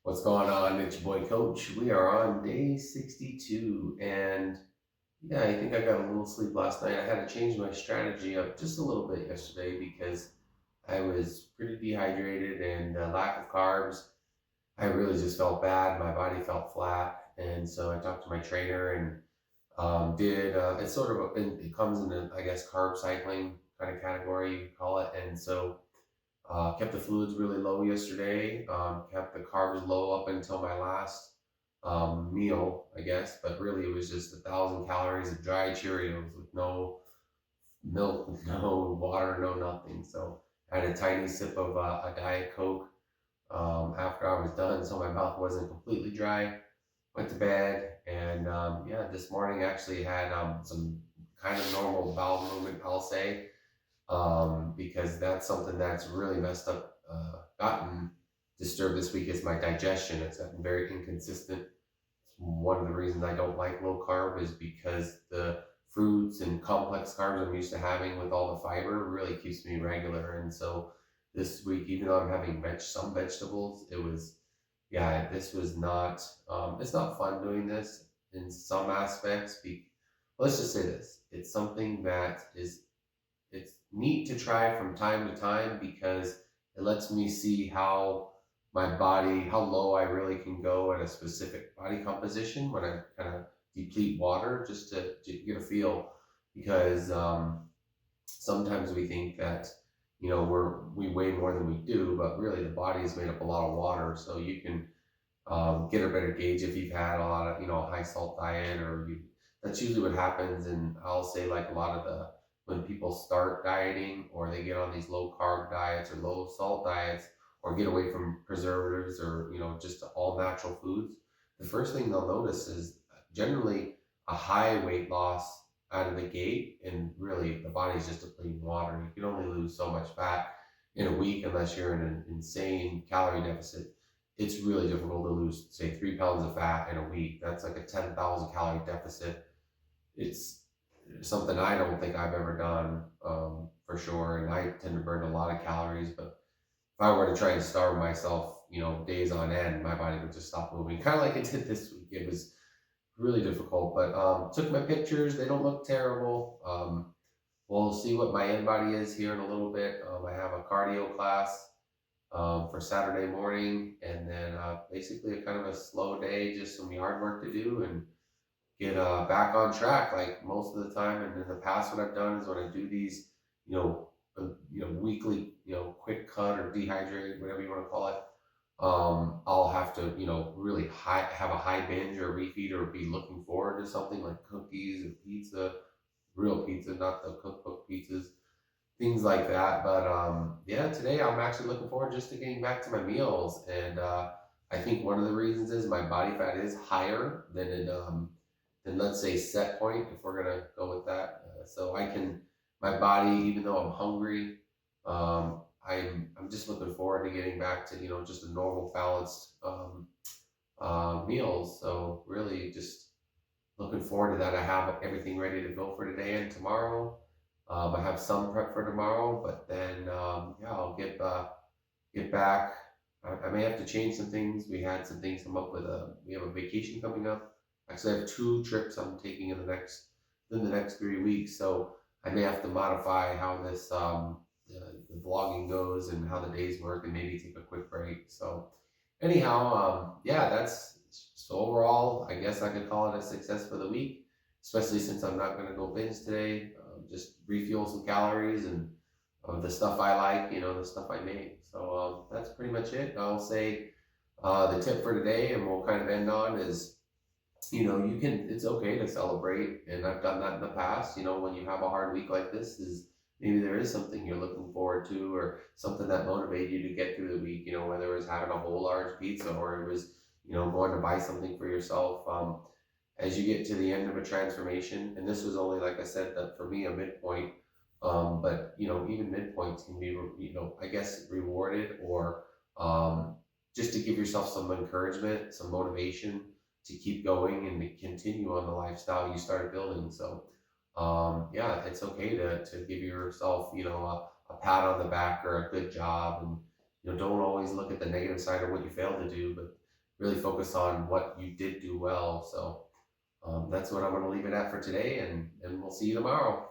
What's going on? It's your boy Coach. We are on day 62. And yeah, I think I got a little sleep last night. I had to change my strategy up just a little bit yesterday because I was pretty dehydrated and lack of carbs. I really just felt bad. My body felt flat. And so I talked to my trainer and did it's sort of it comes in a, I guess, carb cycling kind of category, you could call it. And so kept the fluids really low yesterday. Kept the carbs low up until my last meal, I guess. But really, it was just 1,000 calories of dry Cheerios with no milk, no water, no nothing. So I had a tiny sip of a Diet Coke after I was done, so my mouth wasn't completely dry. Went to bed, and yeah, this morning actually had some kind of normal bowel movement, I'll say, because that's something that's really messed up, gotten disturbed this week is my digestion. It's gotten very inconsistent. One of the reasons I don't like low carb is because the fruits and complex carbs I'm used to having with all the fiber really keeps me regular. And so this week, even though I'm having some vegetables, it was, yeah, this was not, it's not fun doing this in some aspects. Let's just say this, it's something that is it's neat to try from time to time because it lets me see how my body, how low I really can go at a specific body composition when I kind of deplete water just to get a feel. Because sometimes we think that we weigh more than we do, but really the body is made up a lot of water, so you can get a better gauge if you've had a lot of high salt diet or you. That's usually what happens, and I'll say like a lot of the when people start dieting or they get on these low carb diets or low salt diets or get away from preservatives or just all natural foods, the first thing they'll notice is generally a high weight loss out of the gate, and really the body's just depleting water. You can only lose so much fat in a week unless you're in an insane calorie deficit. It's really difficult to lose, say, 3 pounds of fat in a week. That's like a 10,000 calorie deficit. It's something I don't think I've ever done, for sure. And I tend to burn a lot of calories, but if I were to try and starve myself, days on end, my body would just stop moving, kind of like it did this week. It was really difficult, but took my pictures. They don't look terrible. We'll see what my end body is here in a little bit. I have a cardio class for Saturday morning, and then basically a kind of a slow day, just some yard work to do and get back on track. Like most of the time, and in the past, what I've done is when I do these, weekly, quick cut or dehydrate, whatever you want to call it. I'll have to, really have a high binge or refeed or be looking forward to something like cookies or pizza, real pizza, not the cookbook pizzas, things like that. But yeah, today I'm actually looking forward just to getting back to my meals. And I think one of the reasons is my body fat is higher than let's say set point, if we're gonna go with that. So my body, even though I'm hungry, I'm just looking forward to getting back to just a normal balanced meals. So really just looking forward to that. I have everything ready to go for today and tomorrow. I have some prep for tomorrow, but then yeah, I'll get back. I may have to change some things. We had some things come up with we have a vacation coming up. Actually, I have two trips I'm taking in the next 3 weeks. So I may have to modify how this the vlogging goes and how the days work, and maybe take a quick break. So anyhow, yeah, that's so overall. I guess I could call it a success for the week, especially since I'm not going to go binge today. Just refuel some calories and the stuff I like, the stuff I make. So that's pretty much it. I'll say the tip for today, and we'll kind of end on is, it's okay to celebrate. And I've done that in the past. When you have a hard week like this, is maybe there is something you're looking forward to or something that motivated you to get through the week, whether it was having a whole large pizza or it was, going to buy something for yourself. As you get to the end of a transformation, and this was only, like I said, that for me, a midpoint, but even midpoints can be, I guess, rewarded or just to give yourself some encouragement, some motivation to keep going and to continue on the lifestyle you started building. So yeah, it's okay to give yourself, a pat on the back or a good job, and don't always look at the negative side of what you failed to do, but really focus on what you did do well. So that's what I'm going to leave it at for today, and we'll see you tomorrow.